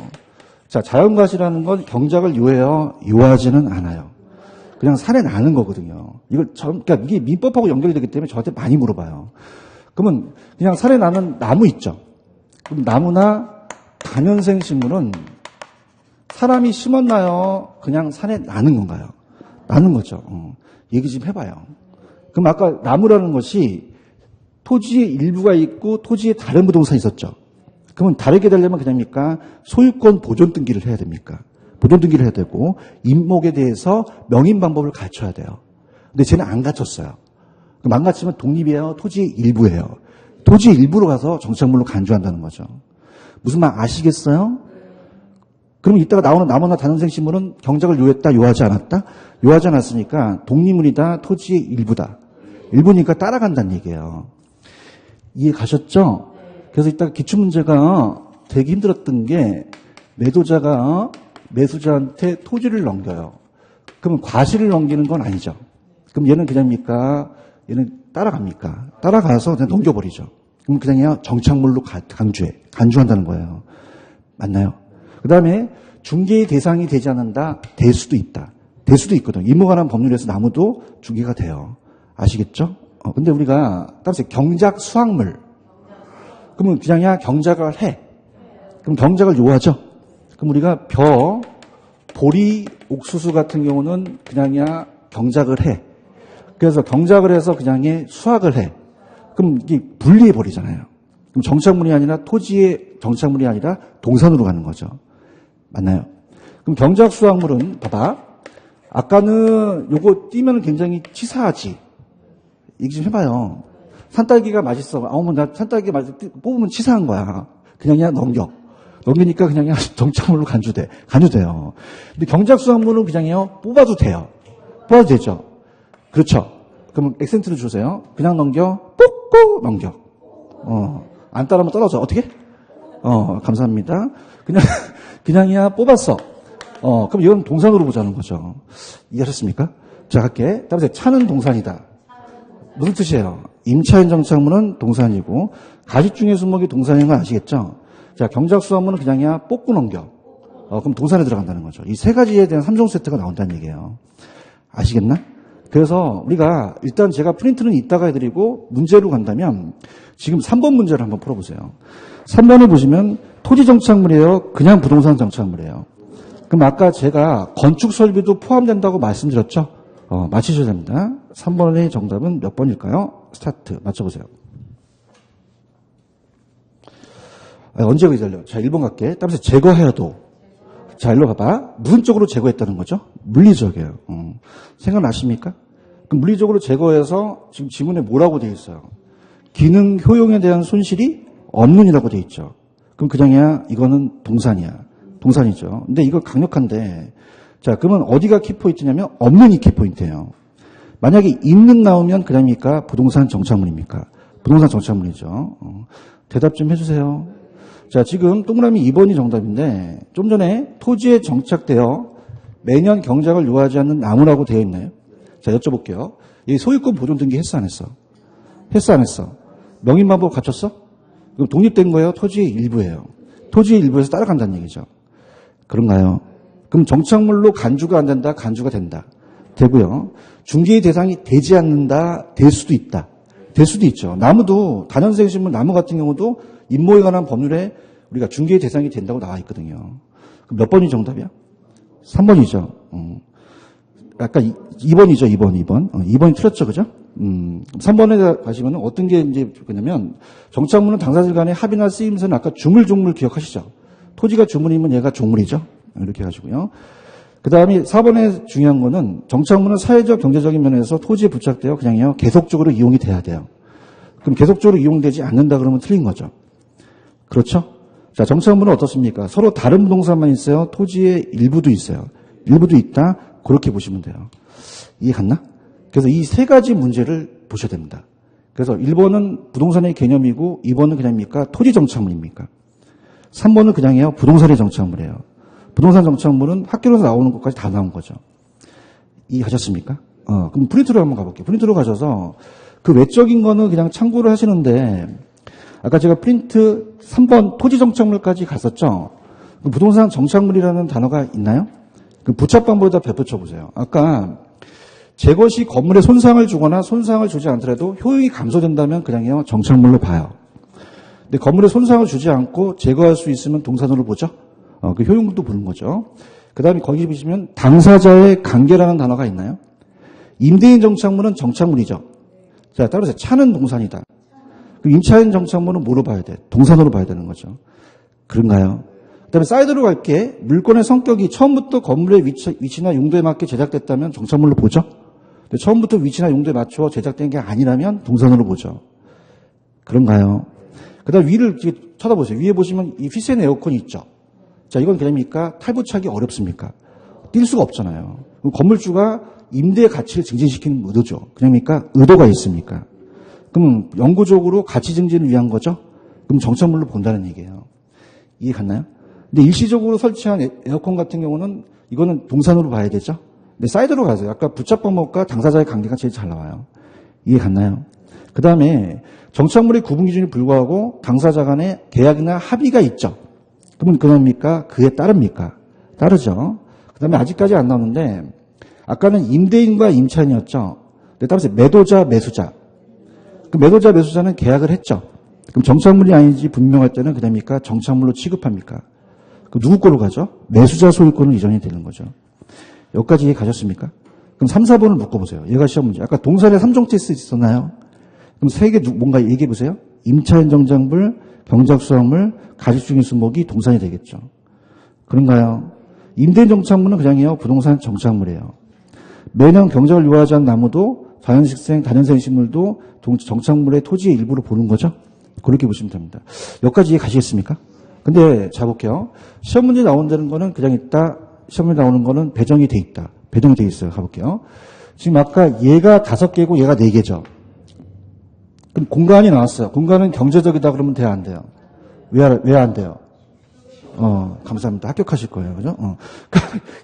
자, 자연과실이라는 건 경작을 요해요? 요하지는 않아요. 그냥 산에 나는 거거든요. 그러니까 이게 민법하고 연결이 되기 때문에 저한테 많이 물어봐요. 그러면 그냥 산에 나는 나무 있죠? 그럼 나무나 다면생 식물은 사람이 심었나요? 그냥 산에 나는 건가요? 나는 거죠. 얘기 좀 해봐요. 그럼 아까 나무라는 것이 토지의 일부가 있고 토지에 다른 부동산이 있었죠. 그러면 다르게 되려면 그냥입니까? 소유권 보존 등기를 해야 됩니까? 보존 등기를 해야 되고 임목에 대해서 명인 방법을 갖춰야 돼요. 근데 쟤는 안 갖췄어요. 그럼 안 갖추면 독립이에요? 토지의 일부예요? 토지의 일부로 가서 정착물로 간주한다는 거죠. 무슨 말 아시겠어요? 그러면 이따가 나오는 나머나 단원생시물은 경작을 요했다, 요하지 않았다? 요하지 않았으니까 독립물이다, 토지의 일부다. 일부니까 따라간다는 얘기예요. 이해 가셨죠? 그래서 이따가 기출문제가 되게 힘들었던 게 매도자가 매수자한테 토지를 넘겨요. 그러면 과실을 넘기는 건 아니죠. 그럼 얘는 그냥입니까? 얘는 따라갑니까? 따라가서 그냥 넘겨버리죠. 그럼 그냥 정착물로 간주한다는 거예요. 맞나요? 그 다음에 중개의 대상이 되지 않는다. 될 수도 있다. 될 수도 있거든. 임무관한 법률에서 나무도 중개가 돼요. 아시겠죠? 근데 우리가 따라서 경작 수확물. 그러면 그냥이야 경작을 해. 그럼 경작을 요하죠. 그럼 우리가 벼, 보리, 옥수수 같은 경우는 그냥이야 경작을 해. 그래서 경작을 해서 그냥에 수확을 해. 그럼 이게 분리해 버리잖아요. 그럼 정착물이 아니라 토지의 정착물이 아니라 동산으로 가는 거죠. 맞나요? 그럼 경작 수확물은 봐봐. 아까는 요거 띄면 굉장히 치사하지. 이거 좀 해봐요. 산딸기가 맛있어. 나 산딸기 맛있어. 뽑으면 치사한 거야. 그냥 넘겨. 넘기니까 그냥 정착물로 간주돼요. 근데 경작 수확물은 그냥요 뽑아도 돼요. 뽑아도 되죠. 그렇죠. 그럼 액센트를 주세요. 그냥 넘겨. 뽑고 넘겨. 안 따라하면 떨어져. 어떻게? 감사합니다. 그냥이야 뽑았어. 그럼 이건 동산으로 보자는 거죠. 이해하셨습니까? 자, 할게. 따라서 차는 동산이다. 무슨 뜻이에요? 임차인 정착물은 동산이고 가식 중의 수목이 동산인 건 아시겠죠? 자, 경작 수확물은 그냥이야 뽑고 넘겨. 그럼 동산에 들어간다는 거죠. 이 세 가지에 대한 3종 세트가 나온다는 얘기예요. 아시겠나? 그래서 우리가 일단 제가 프린트는 이따가 해드리고 문제로 간다면 지금 3번 문제를 한번 풀어보세요. 3번을 보시면 토지 정착물이에요? 그냥 부동산 정착물이에요? 그럼 아까 제가 건축 설비도 포함된다고 말씀드렸죠? 맞히셔야 됩니다. 3번의 정답은 몇 번일까요? 스타트. 맞춰보세요. 언제 기다려? 자, 1번 갈게. 따라서 제거해도. 자, 일로 봐봐. 무슨 쪽으로 제거했다는 거죠? 물리적이에요. 생각나십니까? 그럼 물리적으로 제거해서 지금 지문에 뭐라고 되어 있어요? 기능, 효용에 대한 손실이 없는이라고 되어 있죠. 그럼 그냥이야, 이거는 동산이야. 동산이죠. 근데 이거 강력한데, 자, 그러면 어디가 키포인트냐면 없는이 키포인트예요. 만약에 있는 나오면 그냥입니까? 부동산 정착물입니까? 부동산 정착물이죠. 대답 좀 해주세요. 자, 지금 동그라미 2번이 정답인데 좀 전에 토지에 정착되어 매년 경작을 요하지 않는 나무라고 되어 있나요? 자, 여쭤볼게요. 이 소유권 보존 등기 했어 안 했어? 했어 안 했어? 명인 방법 갖췄어? 그럼 독립된 거예요? 토지의 일부예요. 토지의 일부에서 따라간다는 얘기죠. 그런가요? 그럼 정착물로 간주가 안 된다? 간주가 된다? 되고요. 중개의 대상이 되지 않는다? 될 수도 있다. 될 수도 있죠. 나무도 단연생식물 나무 같은 경우도 임모에 관한 법률에 우리가 중개의 대상이 된다고 나와 있거든요. 그럼 몇 번이 정답이야? 3번이죠. 아까 2번이죠. 2번. 2번이 틀렸죠. 그죠? 3번에 가시면 어떤 게 이제 그냐면 정착물은 당사자들 간의 합의나 쓰임새는 아까 주물 기억하시죠? 토지가 주물이면 얘가 종물이죠. 이렇게 해가지고요. 그 다음에 4번에 중요한 거는 정착물은 사회적 경제적인 면에서 토지에 부착되어 그냥요 계속적으로 이용이 돼야 돼요. 그럼 계속적으로 이용되지 않는다 그러면 틀린 거죠. 그렇죠? 자, 정착물은 어떻습니까? 서로 다른 부동산만 있어요? 토지의 일부도 있어요. 일부도 있다? 그렇게 보시면 돼요. 이해 갔나? 그래서 이 세 가지 문제를 보셔야 됩니다. 그래서 1번은 부동산의 개념이고 2번은 그냥입니까? 토지 정착물입니까? 3번은 그냥이에요. 부동산의 정착물이에요. 부동산 정착물은 학교에서 나오는 것까지 다 나온 거죠. 이해하셨습니까? 그럼 프린트로 한번 가볼게요. 프린트로 가셔서 그 외적인 거는 그냥 참고를 하시는데 아까 제가 프린트 3번 토지 정착물까지 갔었죠. 그 부동산 정착물이라는 단어가 있나요? 그 부착방법에다 배붙여 보세요. 아까 제거 시 건물에 손상을 주거나 손상을 주지 않더라도 효용이 감소된다면 그냥요 정착물로 봐요. 근데 건물에 손상을 주지 않고 제거할 수 있으면 동산으로 보죠. 그 효용도 보는 거죠. 그 다음에 거기 보시면 당사자의 관계라는 단어가 있나요? 임대인 정착물은 정착물이죠. 자, 따라서 차는 동산이다. 그럼 임차인 정착물은 뭐로 봐야 돼? 동산으로 봐야 되는 거죠. 그런가요? 그 다음에 사이드로 갈게. 물건의 성격이 처음부터 건물의 위치나 용도에 맞게 제작됐다면 정착물로 보죠. 근데 처음부터 위치나 용도에 맞춰 제작된 게 아니라면 동산으로 보죠. 그런가요? 그 다음 위를 쳐다보세요. 위에 보시면 이 휘센 에어컨이 있죠. 자, 이건 그러니까 탈부착이 어렵습니까? 뛸 수가 없잖아요. 그럼 건물주가 임대의 가치를 증진시키는 의도죠. 그러니까 의도가 있습니까? 그럼 영구적으로 가치 증진을 위한 거죠? 그럼 정착물로 본다는 얘기예요. 이해 갔나요? 근데 일시적으로 설치한 에어컨 같은 경우는 이거는 동산으로 봐야 되죠? 근데 사이드로 가세요. 아까 부착 방법과 당사자의 관계가 제일 잘 나와요. 이해 갔나요? 그 다음에 정착물의 구분 기준이 불구하고 당사자 간에 계약이나 합의가 있죠. 그러면 그겁니까? 그에 따릅니까? 따르죠. 그 다음에 아직까지 안 나오는데 아까는 임대인과 임차인이었죠. 근데 따라서 매도자, 매수자. 그 매도자, 매수자는 계약을 했죠. 그럼 정착물이 아닌지 분명할 때는 그다음니까 정착물로 취급합니까? 그럼 누구 거로 가죠? 매수자 소유권으로 이전이 되는 거죠. 여기까지 이해 가셨습니까? 그럼 3, 4번을 묶어보세요. 얘가 시험 문제. 아까 동산에 3종 테스트 있었나요? 그럼 세 개 뭔가 얘기해 보세요. 임차인 정착물, 경작 수확물, 가식 중인 수목이 동산이 되겠죠. 그런가요? 임대인 정착물은 그냥이요. 부동산 정착물이에요. 매년 경작을 요하지 않은 나무도 자연식생, 다년생 식물도 정착물의 토지의 일부로 보는 거죠. 그렇게 보시면 됩니다. 여기까지 이해 가시겠습니까? 근데 자 볼게요. 시험 문제 나온다는 거는 그냥 있다. 시험 문제 나오는 거는 배정이 돼 있다. 배정이 돼 있어요. 가볼게요. 지금 아까 얘가 5개고 얘가 4개죠. 그럼 공간이 나왔어요. 공간은 경제적이다 그러면 돼야 안 돼요? 왜 안 돼요? 감사합니다. 합격하실 거예요. 그죠?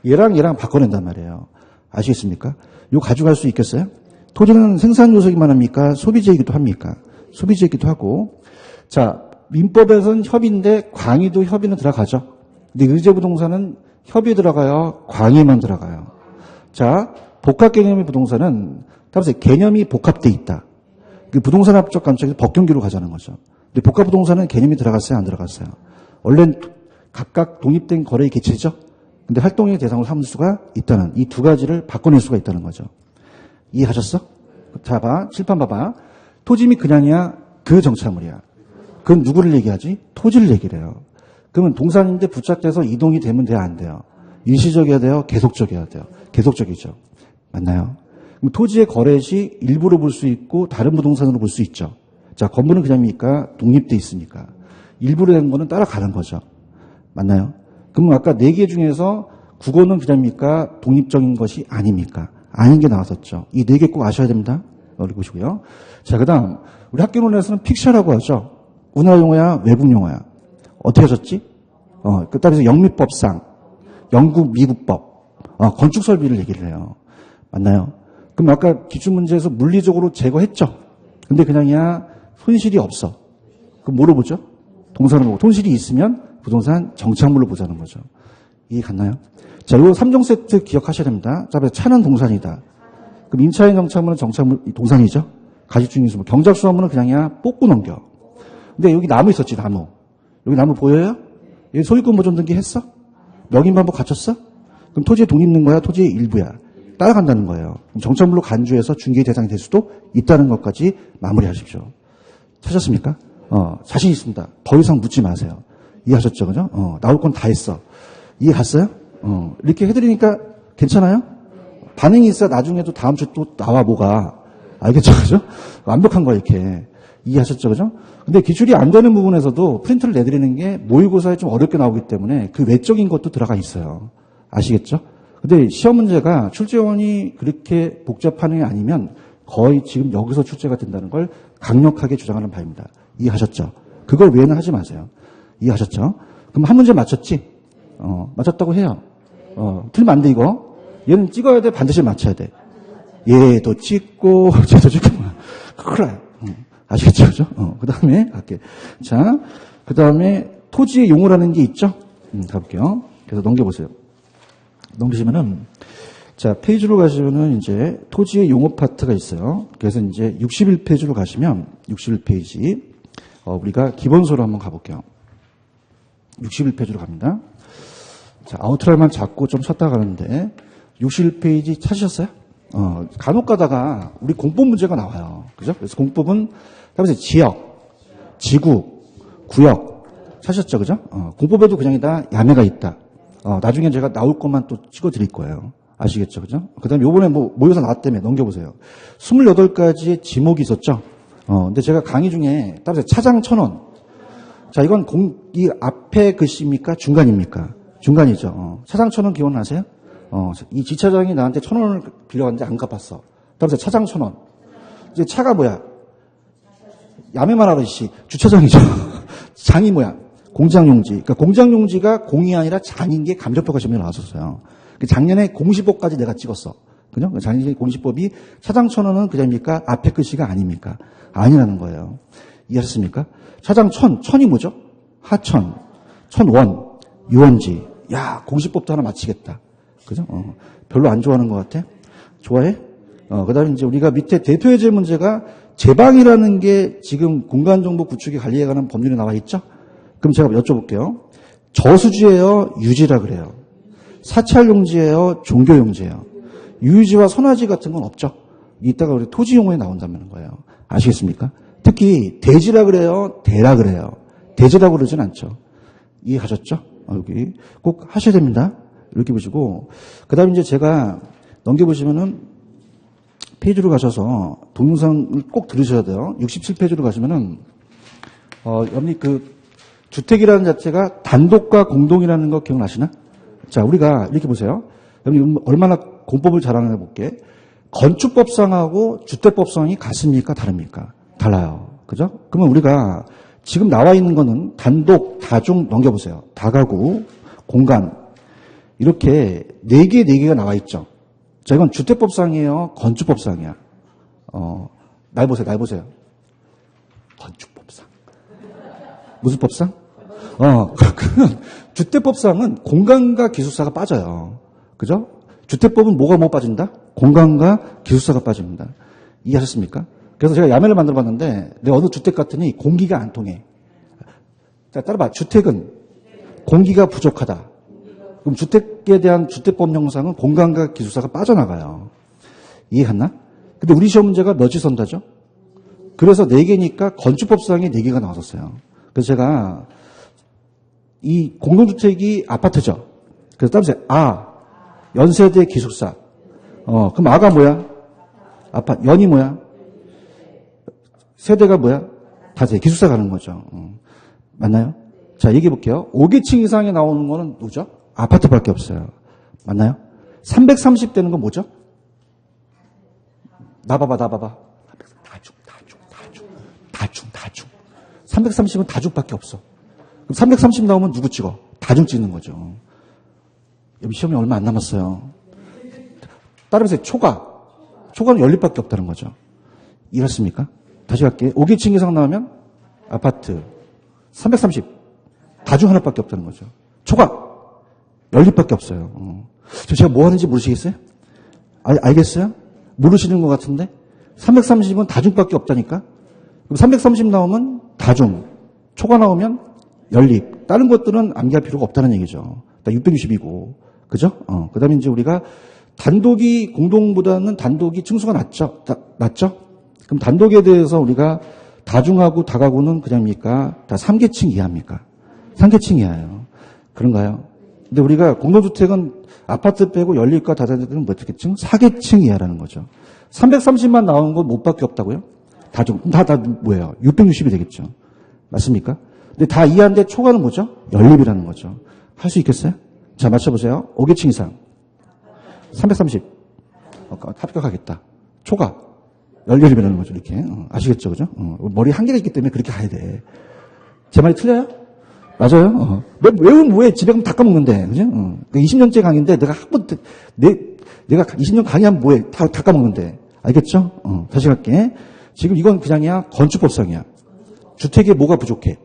얘랑 바꿔낸단 말이에요. 아시겠습니까? 이거 가져갈 수 있겠어요? 토지는 생산 요소이기만 합니까? 소비재이기도 합니까? 소비재이기도 하고. 자, 민법에서는 협의인데 광의도 협의는 들어가죠. 근데 의제부동산은 협의에 들어가요? 광의만 들어가요. 자, 복합 개념의 부동산은 따라서 개념이 복합돼 있다. 그 부동산 합적 관점에서 법경기로 가자는 거죠. 근데 복합 부동산은 개념이 들어갔어요? 안 들어갔어요? 원래는 각각 독립된 거래의 개체죠. 근데 활동의 대상으로 삼을 수가 있다는 이 두 가지를 바꿔낼 수가 있다는 거죠. 이해하셨어? 자, 봐. 칠판 봐봐. 토지 및 그냥이야. 그 정착물이야. 그건 누구를 얘기하지? 토지를 얘기를 해요. 그러면 동산인데 부착돼서 이동이 되면 돼야 안 돼요? 일시적이어야 돼요? 계속적이어야 돼요? 계속적이죠. 맞나요? 그럼 토지의 거래 시 일부로 볼 수 있고 다른 부동산으로 볼 수 있죠. 자, 건물은 그냥입니까? 독립돼 있으니까. 일부로 된 거는 따라가는 거죠. 맞나요? 그럼 아까 4개 중에서 국어는 그냥입니까? 독립적인 것이 아닙니까? 아닌 게 나왔었죠. 이 4개 꼭 아셔야 됩니다. 어디 보시고요. 자, 그 다음 우리 학교론에서는 픽샤라고 하죠. 우리나라 용어야? 외국 용어야? 어떻게 하셨지? 그 따라서 영미법상, 영국, 미국법, 건축설비를 얘기를 해요. 맞나요? 그럼 아까 기출문제에서 물리적으로 제거했죠. 근데 그냥이야 손실이 없어. 그럼 뭐로 보죠? 동산으로 보고. 손실이 있으면 부동산 정착물로 보자는 거죠. 이해 갔나요? 자, 이거 3종 세트 기억하셔야 됩니다. 자, 차는 동산이다. 그럼 임차인 정착물은 정착물, 동산이죠? 가식중인 수목. 경작 수확물은 그냥이야 뽑고 넘겨. 근데 여기 나무 있었지, 나무. 여기 나무 보여요? 여기 소유권 보존 등기 했어? 명인 방법 갖췄어? 그럼 토지에 돈 있는 거야? 토지의 일부야. 따라간다는 거예요. 그럼 정착물로 간주해서 중개의 대상이 될 수도 있다는 것까지 마무리하십시오. 찾았습니까? 자신 있습니다. 더 이상 묻지 마세요. 이해하셨죠? 그죠? 나올 건 다 했어. 이해 갔어요? 이렇게 해드리니까 괜찮아요? 반응이 있어야 나중에도 다음 주에 또 나와 뭐가. 알겠죠? 그죠? 완벽한 거 이렇게. 이해하셨죠? 그죠? 근데 기출이 안 되는 부분에서도 프린트를 내드리는 게 모의고사에 좀 어렵게 나오기 때문에 그 외적인 것도 들어가 있어요. 아시겠죠? 근데 시험 문제가 출제원이 그렇게 복잡한 게 아니면 거의 지금 여기서 출제가 된다는 걸 강력하게 주장하는 바입니다. 이해하셨죠? 그걸 외에는 하지 마세요. 이해하셨죠? 그럼 한 문제 맞췄지? 맞췄다고 해요. 틀리면 안 돼, 이거. 얘는 찍어야 돼, 반드시 맞춰야 돼. 얘도 찍고, 쟤도 찍고. 그래. 아시겠죠? 그죠? 그 다음에, 갈게. 자, 그 다음에 토지의 용어라는 게 있죠? 가볼게요. 그래서 넘겨보세요. 넘기시면은, 자, 페이지로 가시면은 이제 토지의 용어 파트가 있어요. 그래서 이제 61페이지로 가시면, 61페이지. 우리가 기본소로 한번 가볼게요. 61페이지로 갑니다. 자, 아웃라인만 잡고 좀 쉬었다 가는데, 61페이지 찾으셨어요? 간혹 가다가 우리 공법 문제가 나와요. 그죠? 그래서 공법은, 그래서 지역, 지구, 구역 찾으셨죠, 그죠? 공법에도 그냥이다 야매가 있다. 나중에 제가 나올 것만 또 찍어드릴 거예요. 아시겠죠, 그죠? 그 다음에 요번에 모의고사 나왔다며 넘겨보세요. 28가지의 지목이 있었죠? 근데 제가 강의 중에 따라서 차장 1,000원. 자, 이건 이 앞에 글씨입니까? 중간입니까? 중간이죠. 차장 1,000원 기억나세요? 이 지차장이 나한테 1,000원을 빌려갔는데 안 갚았어. 따라서 차장 1,000원. 이제 차가 뭐야? 야매만 하러 씨 주차장이죠. 장이 뭐야? 공장용지. 그러니까 공장용지가 공이 아니라 장인 게 감정평가 시험에 나왔었어요. 작년에 공시법까지 내가 찍었어. 그죠? 작년에 공시법이 차장 1,000원은 그자입니까? 앞에 글씨가 아닙니까? 아니라는 거예요. 이해하셨습니까? 차장 1,000, 1,000이 뭐죠? 하천, 1,000원, 유원지. 야, 공시법도 하나 맞히겠다. 그죠? 별로 안 좋아하는 것 같아? 좋아해? 그 다음에 이제 우리가 밑에 대표예제 문제가 제방이라는 게 지금 공간정보 구축에 관리에 관한 법률에 나와 있죠? 그럼 제가 여쭤볼게요. 저수지예요? 유지라 그래요? 사찰용지예요? 종교용지예요? 유유지와 선화지 같은 건 없죠? 이따가 우리 토지용어에 나온다는 거예요. 아시겠습니까? 특히 대지라 그래요? 대라 그래요? 대지라고 그러진 않죠. 이해하셨죠? 여기 꼭 하셔야 됩니다. 이렇게 보시고 그 다음에 이제 제가 넘겨보시면은 페이지로 가셔서 동영상을 꼭 들으셔야 돼요. 67페이지로 가시면은 여러분이 그 주택이라는 자체가 단독과 공동이라는 거 기억나시나? 자, 우리가 이렇게 보세요. 여러분 얼마나 공법을 자랑해 볼게. 건축법상하고 주택법상이 같습니까? 다릅니까? 달라요. 그죠? 그러면 우리가 지금 나와 있는 거는 단독, 다중 넘겨보세요. 다가구, 공간 이렇게 4개가 나와 있죠. 자, 이건 주택법상이에요? 건축법상이야? 날 보세요. 건축법상. 무슨 법상? 그러면 주택법상은 공간과 기숙사가 빠져요. 그죠? 주택법은 뭐가 빠진다? 공간과 기숙사가 빠집니다. 이해하셨습니까? 그래서 제가 야매를 만들어 봤는데 내 어느 주택 같으니 공기가 안 통해. 자, 따라봐. 주택은 공기가 부족하다. 그럼 주택에 대한 주택법 형상은 공간과 기숙사가 빠져나가요. 이해했나? 근데 우리 시험 문제가 몇이 선다죠? 그래서 4개니까 건축법상에 4개가 나왔었어요. 그래서 제가 이 공동주택이 아파트죠. 그래서 따라서 연세대 기숙사. 그럼 아가 뭐야? 아파트. 연이 뭐야? 세대가 뭐야? 다세. 기숙사 가는 거죠. 맞나요? 자, 얘기해 볼게요. 5계층 이상에 나오는 거는 누구죠? 아파트밖에 없어요. 맞나요? 330대는 건 뭐죠? 나 봐봐. 다중. 330은 다중밖에 없어. 그럼 330 나오면 누구 찍어? 다중 찍는 거죠. 여기 시험이 얼마 안 남았어요. 따라서 초과는 연립밖에 없다는 거죠. 이렇습니까? 다시 갈게요. 5계층 이상 나오면 아파트. 330. 다중 하나밖에 없다는 거죠. 초과. 연립밖에 없어요. 제가 뭐 하는지 모르시겠어요? 알겠어요? 모르시는 것 같은데? 330은 다중밖에 없다니까? 그럼 330 나오면 다중. 초과 나오면 연립. 다른 것들은 암기할 필요가 없다는 얘기죠. 660이고. 그죠? 그 다음에 이제 우리가 단독이 공동보다는 단독이 층수가 낮죠? 그럼 단독에 대해서 우리가 다중하고 다가구는 그냥입니까? 다 3계층 이하입니까? 3계층 이하예요. 그런가요? 근데 우리가 공동주택은 아파트 빼고 연립과 다단계는 몇 계층? 4계층 이하라는 거죠. 330만 나오는 건 못 밖에 없다고요? 다중. 다 뭐예요? 660이 되겠죠. 맞습니까? 근데 다 이하인데 초과는 뭐죠? 연립이라는 거죠. 할 수 있겠어요? 자, 맞춰보세요. 5계층 이상. 330. 합격하겠다. 초과. 연립이라는 거죠, 이렇게. 아시겠죠, 그죠? 머리 한계가 있기 때문에 그렇게 가야 돼. 제 말이 틀려요? 맞아요? 외우면 뭐해? 집에 가면 다 까먹는데, 그죠? 20년째 강의인데 내가 내가 20년 강의하면 뭐해? 다 까먹는데. 알겠죠? 다시 갈게. 지금 이건 그냥이야. 건축법상이야. 주택에 뭐가 부족해?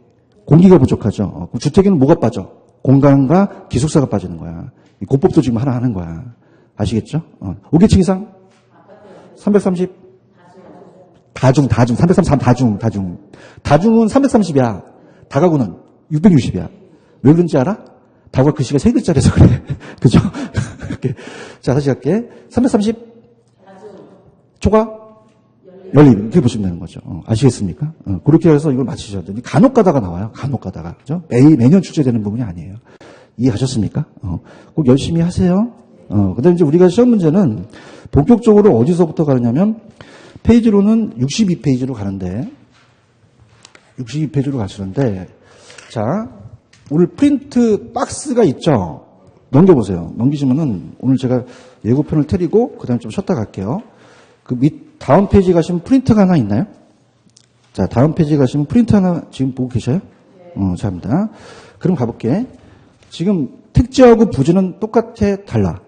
공기가 부족하죠. 그럼 주택에는 뭐가 빠져? 공간과 기숙사가 빠지는 거야. 이 공법도 지금 하나 하는 거야. 아시겠죠? 5계층 이상? 330? 다중. 333 다중. 다중은 330이야. 다가구는 660이야. 왜 그런지 알아? 다가구 글씨가 3글자라서 그래. 그죠? 자, 다시 갈게. 330? 초과? 열림. 이렇게 보시면 되는 거죠. 아시겠습니까? 그렇게 해서 이걸 맞히셔야 돼요. 간혹 가다가 나와요. 간혹 가다가. 그죠? 매년 출제되는 부분이 아니에요. 이해하셨습니까? 꼭 열심히 하세요. 그 다음에 이제 우리가 시험 문제는 본격적으로 어디서부터 가느냐면 페이지로는 62페이지로 가는데 62페이지로 가시는데 자, 오늘 프린트 박스가 있죠? 넘겨보세요. 넘기시면은 오늘 제가 예고편을 테리고 그 다음에 좀 쉬었다 갈게요. 그 다음 페이지 가시면 프린트가 하나 있나요? 자, 다음 페이지 가시면 프린트 하나 지금 보고 계셔요? 잘합니다. 그럼 가볼게. 지금 택지하고 부지는 똑같아? 달라?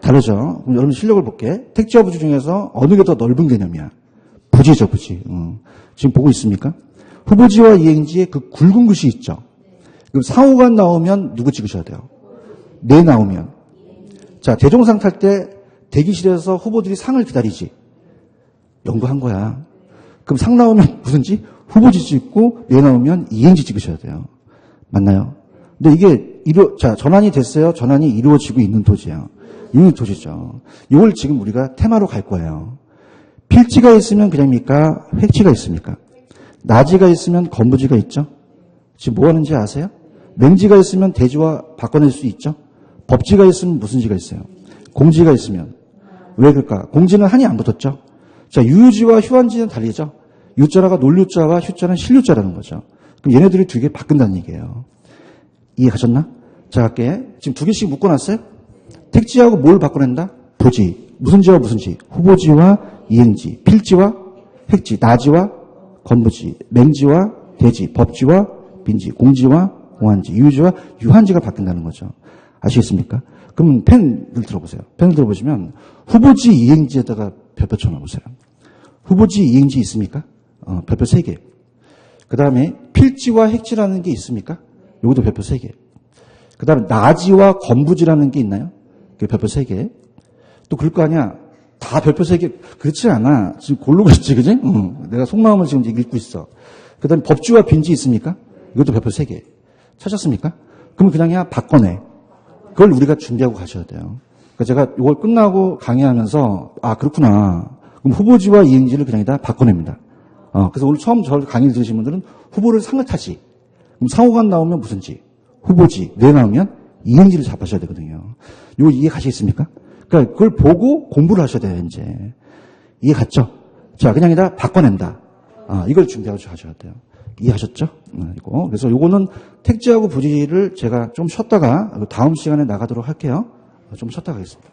다르죠? 그럼 여러분 실력을 볼게. 택지와 부지 중에서 어느 게 더 넓은 개념이야? 부지죠, 부지. 지금 보고 있습니까? 후보지와 이행지에 그 굵은 글씨 있죠? 그럼 상호가 나오면 누구 찍으셔야 돼요? 네 나오면. 자, 대종상 탈 때 대기실에서 후보들이 상을 기다리지. 연구한 거야. 그럼 상 나오면 무슨지? 후보지 찍고 네 나오면 이행지 찍으셔야 돼요. 맞나요? 근데 이게 전환이 됐어요? 전환이 이루어지고 있는 토지예요. 있는 토지죠. 이걸 지금 우리가 테마로 갈 거예요. 필지가 있으면 그냥입니까? 획지가 있습니까? 나지가 있으면 건부지가 있죠? 지금 뭐 하는지 아세요? 맹지가 있으면 대지와 바꿔낼 수 있죠? 법지가 있으면 무슨 지가 있어요? 공지가 있으면. 왜 그럴까? 공지는 한이 안 붙었죠? 자, 유지와 휴한지는 달리죠? 유자가 논류자와 휴자는 실류자라는 거죠. 그럼 얘네들이 두 개 바꾼다는 얘기예요. 이해하셨나? 자, 갈게. 지금 두 개씩 묶어놨어요? 택지하고 뭘 바꿔낸다? 부지. 무슨 지와 무슨 지? 후보지와 이행지. 필지와 획지. 나지와 건부지. 맹지와 대지. 법지와 빈지. 공지와 공한지. 유지와 유한지가 바뀐다는 거죠. 아시겠습니까? 그럼 펜을 들어보세요. 펜을 들어보시면 후보지 이행지에다가 별표 쳐놔보세요. 후보지 이행지 있습니까? 별표 3개. 그 다음에 필지와 획지라는 게 있습니까? 여기도 별표 3개. 그 다음에 나지와 건부지라는 게 있나요? 별표 3개. 또 그럴 거 아니야. 다 별표 3개. 그렇지 않아. 지금 고르고 있지, 그지? 내가 속마음을 지금 읽고 있어. 그 다음에 법지와 빈지 있습니까? 이것도 별표 3개. 찾았습니까? 그럼 그냥 바꿔내. 그걸 우리가 준비하고 가셔야 돼요. 그러니까 제가 이걸 끝나고 강의하면서 그렇구나. 그럼 후보지와 이행지를 그냥 다 바꿔냅니다. 그래서 오늘 처음 저 강의 들으신 분들은 후보를 상을 타지. 그럼 상호가 나오면 무슨 지? 후보지. 네 나오면 이행지를 잡으셔야 되거든요. 이거 이해 가시겠습니까? 그러니까 그걸 보고 공부를 하셔야 돼요, 이제. 이해 갔죠? 자, 그냥 다 바꿔낸다. 이걸 준비하고 하셔야 돼요. 이해하셨죠? 이거. 그래서 요거는 택지하고 부지를 제가 좀 쉬었다가 다음 시간에 나가도록 할게요. 좀 쉬었다 가겠습니다.